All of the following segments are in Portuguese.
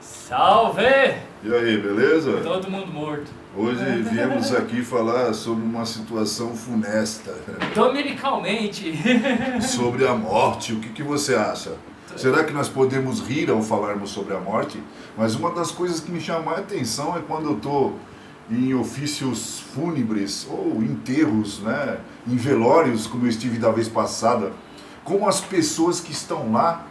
Salve! E aí, beleza? Todo mundo morto. Hoje viemos aqui falar sobre uma situação funesta, Dominicalmente. sobre a morte. O que você acha? Será que nós podemos rir ao falarmos sobre a morte? Mas uma das coisas que me chama a atenção é quando eu estou em ofícios fúnebres ou enterros, né? Em velórios, como eu estive da vez passada, como as pessoas que estão lá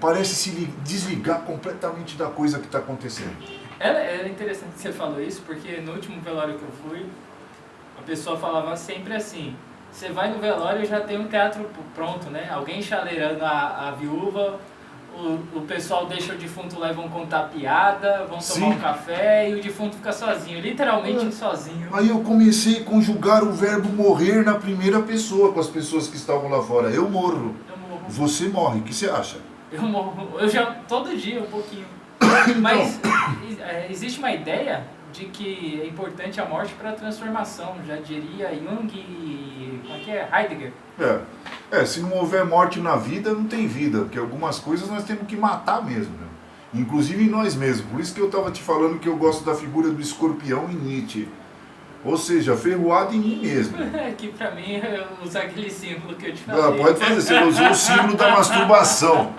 parecem se desligar completamente da coisa que está acontecendo. É interessante que você falou isso, porque no último velório que eu fui, a pessoa falava sempre assim: você vai no velório e já tem um teatro pronto, né? Alguém chaleirando a viúva, o pessoal deixa o defunto, levam contar piada, vão tomar um café e o defunto fica sozinho, literalmente sozinho. Aí eu comecei a conjugar o verbo morrer na primeira pessoa com as pessoas que estavam lá fora. Eu morro. Você morre. O que você acha? Eu morro. Eu já, todo dia, um pouquinho. Mas existe uma ideia de que é importante a morte para a transformação, já diria Jung e Heidegger. Se não houver morte na vida, não tem vida, porque algumas coisas nós temos que matar mesmo, né? Inclusive em nós mesmos. Por isso que eu estava te falando que eu gosto da figura do escorpião em Nietzsche. Ou seja, ferroado em mim mesmo. Que pra mim é usar aquele símbolo que eu te falei. Pode fazer, você usou o símbolo da masturbação.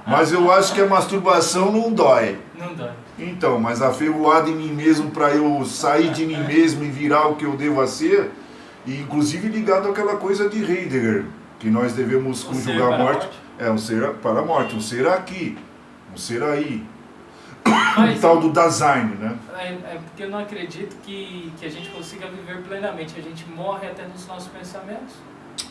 Mas eu acho que a masturbação não dói. Não dói. Então, mas a ferroada em mim mesmo para eu sair de mim mesmo e virar o que eu devo ser, e inclusive ligado àquela coisa de Heidegger, que nós devemos conjugar a morte. Um ser para a morte, um ser aqui, um ser aí. O tal do Dasein, né? Porque eu não acredito que a gente consiga viver plenamente. A gente morre até nos nossos pensamentos.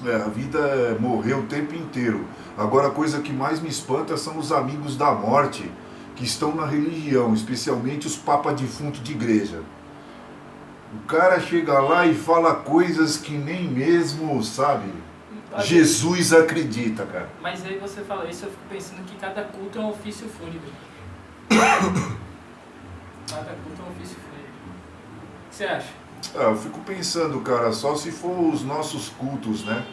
A vida é morrer o tempo inteiro. Agora a coisa que mais me espanta são os amigos da morte que estão na religião, especialmente os papas defuntos de igreja. O cara chega lá e fala coisas que nem mesmo, sabe, Jesus acredita, cara. Mas aí você fala isso, eu fico pensando que cada culto é um ofício fúnebre. Cada culto é um ofício fúnebre. O que você acha? Eu fico pensando, cara, só se for os nossos cultos, né?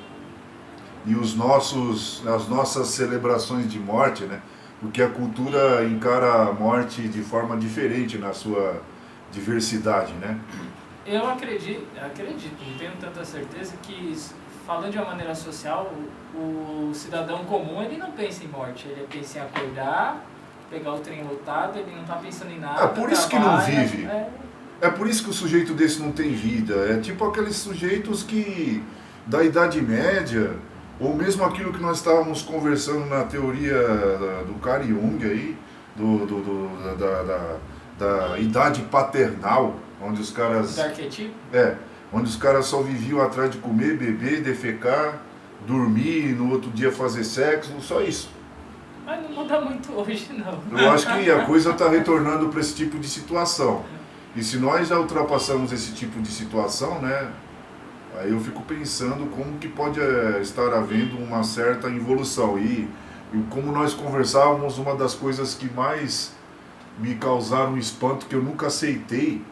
E as nossas celebrações de morte, né? Porque a cultura encara a morte de forma diferente na sua diversidade, né? Eu acredito, não tenho tanta certeza que, falando de uma maneira social, o cidadão comum ele não pensa em morte, ele pensa em acordar, pegar o trem lotado, ele não está pensando em nada. É por isso que não vive. É por isso que o sujeito desse não tem vida. É tipo aqueles sujeitos que, da Idade Média, ou mesmo aquilo que nós estávamos conversando na teoria do Carl Jung aí, da idade paternal, onde os caras... Do arquetipo? Onde os caras só viviam atrás de comer, beber, defecar, dormir, no outro dia fazer sexo, só isso. Mas não muda muito hoje, não. Eu acho que a coisa está retornando para esse tipo de situação. E se nós já ultrapassamos esse tipo de situação, né? Aí eu fico pensando como que pode estar havendo uma certa evolução. E como nós conversávamos, uma das coisas que mais me causaram espanto, que eu nunca aceitei,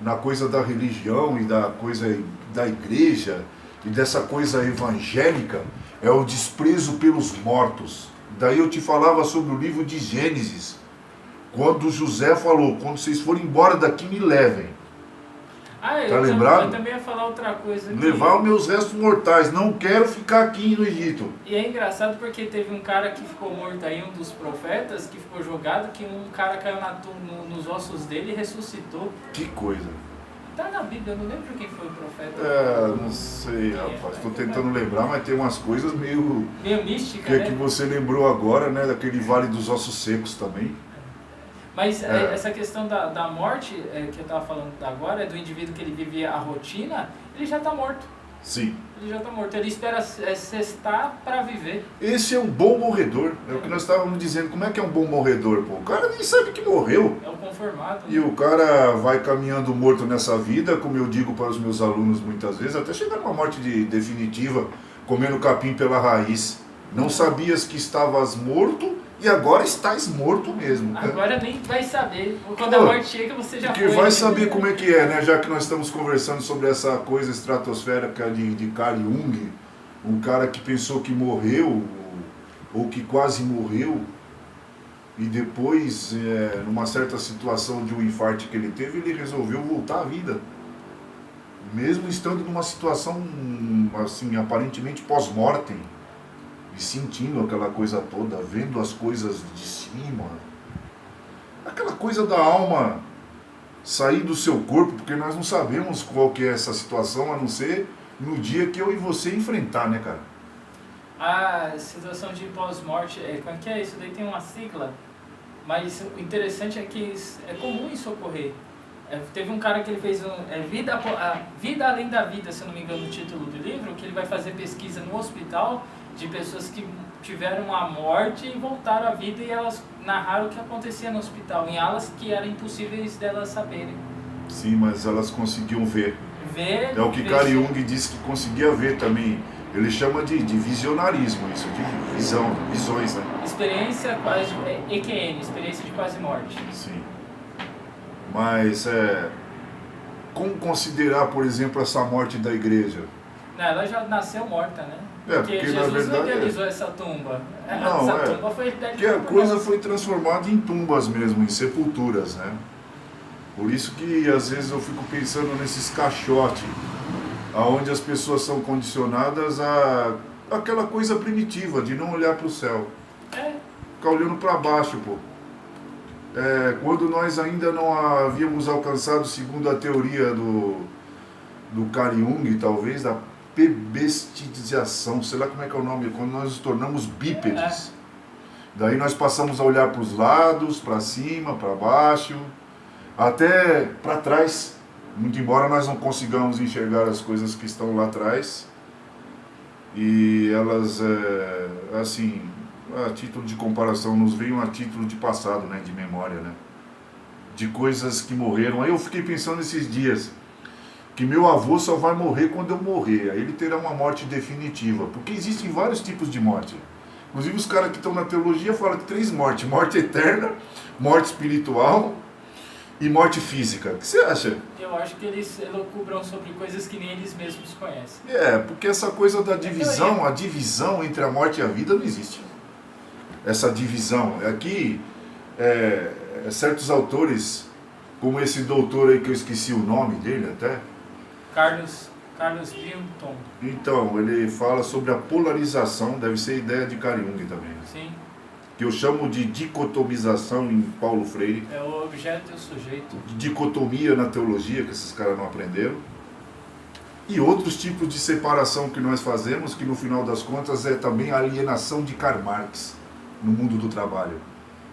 na coisa da religião e da coisa da igreja e dessa coisa evangélica, é o desprezo pelos mortos. Daí eu te falava sobre o livro de Gênesis, quando José falou: quando vocês forem embora daqui, me levem. Tá lembrado? Eu também ia falar outra coisa aqui. Levar os meus restos mortais, não quero ficar aqui no Egito. E é engraçado porque teve um cara que ficou morto aí, um dos profetas, que ficou jogado, que um cara caiu nos ossos dele e ressuscitou. Que coisa. Tá na Bíblia, eu não lembro quem foi o profeta. Não sei, rapaz. Estou tentando lembrar, mas tem umas coisas meio mística, né? Que você lembrou agora, né? Daquele Vale dos Ossos Secos também. Mas essa questão da morte, que eu estava falando agora, do indivíduo que ele vive a rotina, ele já está morto. Sim. Ele já está morto. Ele espera cestar para viver. Esse é um bom morredor. É o que nós estávamos dizendo. Como é que é um bom morredor? Pô? O cara nem sabe que morreu. É o conformado. E o cara vai caminhando morto nessa vida, como eu digo para os meus alunos muitas vezes, até chegar numa morte definitiva, comendo capim pela raiz. Não sabias que estavas morto e agora estás morto mesmo. Agora nem vai saber. Quando a morte chega, você já foi. Porque vai saber como é que é, né? Já que nós estamos conversando sobre essa coisa estratosférica de Carl Jung, um cara que pensou que morreu, ou que quase morreu. e depois, numa certa situação de um infarto que ele teve, ele resolveu voltar à vida. Mesmo estando numa situação, assim, aparentemente pós-mortem, e sentindo aquela coisa toda, vendo as coisas de cima, aquela coisa da alma sair do seu corpo, porque nós não sabemos qual que é essa situação, a não ser no dia que eu e você enfrentar, né, cara? A situação de pós-morte, como é que é isso? Daí tem uma sigla, mas o interessante é que é comum isso ocorrer. Teve um cara que ele fez Vida Além da Vida, se eu não me engano, o título do livro, que ele vai fazer pesquisa no hospital de pessoas que tiveram uma morte e voltaram à vida, e elas narraram o que acontecia no hospital, em alas que eram impossíveis delas saberem. Sim, mas elas conseguiam ver. Ver É o que Carl Jung disse que conseguia ver também. Ele chama de visionarismo, isso, de visões, né? Experiência quase, EQM, experiência de quase morte. Sim. Mas, como considerar, por exemplo, essa morte da igreja? Não, ela já nasceu morta, né? Porque Jesus na verdade, não idealizou essa tumba. Não, essa tumba foi porque a coisa foi transformada em tumbas mesmo, em sepulturas, né? Por isso que às vezes eu fico pensando nesses caixotes, aonde as pessoas são condicionadas a aquela coisa primitiva de não olhar para o céu, ficar olhando para baixo, pô. Quando nós ainda não havíamos alcançado, segundo a teoria do Carl Jung, talvez, da bebestização, sei lá como é que é o nome, quando nós nos tornamos bípedes. Daí nós passamos a olhar para os lados, para cima, para baixo, até para trás, muito embora nós não consigamos enxergar as coisas que estão lá atrás. E elas, assim, a título de comparação, nos veem a título de passado, né, de memória, né, de coisas que morreram. Aí eu fiquei pensando esses dias, que meu avô só vai morrer quando eu morrer, aí ele terá uma morte definitiva, porque existem vários tipos de morte. Inclusive os caras que estão na teologia falam de 3 mortes: morte eterna, morte espiritual e morte física. O que você acha? Eu acho que eles elocubram sobre coisas que nem eles mesmos conhecem. Porque essa coisa da divisão, a divisão entre a morte e a vida não existe. Essa divisão, aqui, certos autores, como esse doutor aí que eu esqueci o nome dele até, Carlos Newton. Então, ele fala sobre a polarização, deve ser ideia de Carl Jung também, né? Sim. Que eu chamo de dicotomização em Paulo Freire. É o objeto e o sujeito. De dicotomia na teologia, que esses caras não aprenderam. E outros tipos de separação que nós fazemos, que no final das contas é também a alienação de Karl Marx no mundo do trabalho.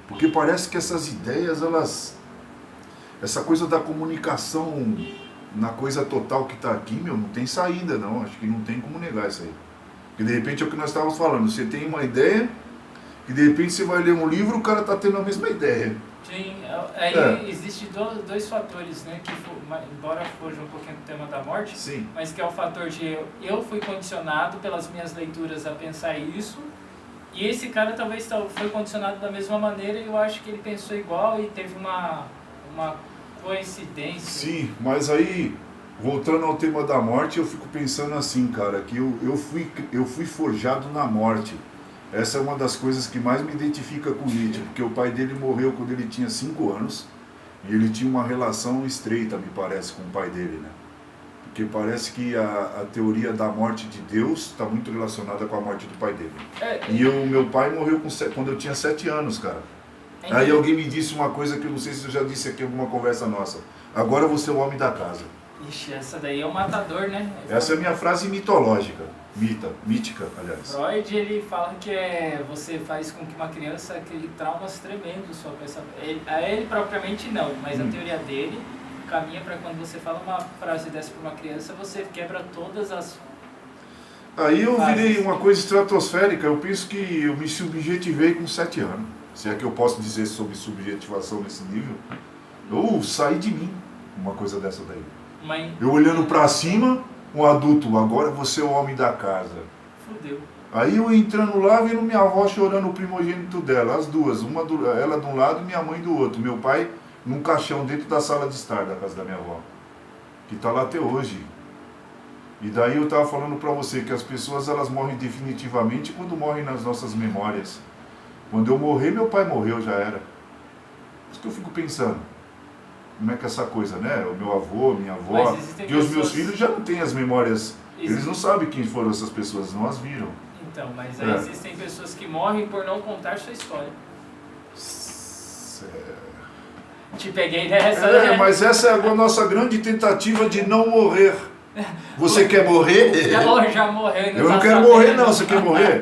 Porque parece que essas ideias, essa coisa da comunicação na coisa total que está aqui, não tem saída não, acho que não tem como negar isso aí. Porque de repente é o que nós estávamos falando, você tem uma ideia, e de repente você vai ler um livro, o cara está tendo a mesma ideia. Sim, aí existem dois fatores, né, que embora fuja um pouquinho do tema da morte, sim, mas que é o fator de eu fui condicionado pelas minhas leituras a pensar isso, e esse cara talvez foi condicionado da mesma maneira, e eu acho que ele pensou igual e teve uma coincidência. Sim, mas aí, voltando ao tema da morte, eu fico pensando assim, cara, que eu fui forjado na morte. Essa é uma das coisas que mais me identifica com Nietzsche, porque o pai dele morreu quando ele tinha 5 anos, e ele tinha uma relação estreita, me parece, com o pai dele, né? Porque parece que a teoria da morte de Deus está muito relacionada com a morte do pai dele. E meu pai morreu quando eu tinha 7 anos, cara. Aí alguém me disse uma coisa que eu não sei se eu já disse aqui em alguma conversa nossa. Agora você é o homem da casa. Ixi, essa daí é o matador, né? Essa é a minha frase mitológica. Mítica, aliás. Freud, ele fala que você faz com que uma criança crie traumas tremendos só com essa... Ele propriamente não, mas a teoria dele caminha para quando você fala uma frase dessa para uma criança, você quebra todas as... Aí eu virei uma coisa estratosférica, eu penso que eu me subjetivei com 7 anos. Se é que eu posso dizer sobre subjetivação nesse nível. Eu saí de mim, uma coisa dessa daí. Eu olhando pra cima, um adulto, agora você é o homem da casa. Fudeu. Aí eu entrando lá, vendo minha avó chorando o primogênito dela, as duas, ela de um lado e minha mãe do outro. Meu pai num caixão dentro da sala de estar da casa da minha avó, que tá lá até hoje. E daí eu tava falando pra você que as pessoas elas morrem definitivamente quando morrem nas nossas memórias. Quando eu morrer, meu pai morreu, já era. Isso que eu fico pensando. Como é que é essa coisa, né? O meu avô, minha avó, e os meus filhos já não têm as memórias. Eles não sabem quem foram essas pessoas, não as viram. Então, mas aí existem pessoas que morrem por não contar sua história. Te peguei nessa, né? Mas essa é a nossa grande tentativa de não morrer. Você quer morrer? Já morreu. Eu não quero morrer não, você quer morrer?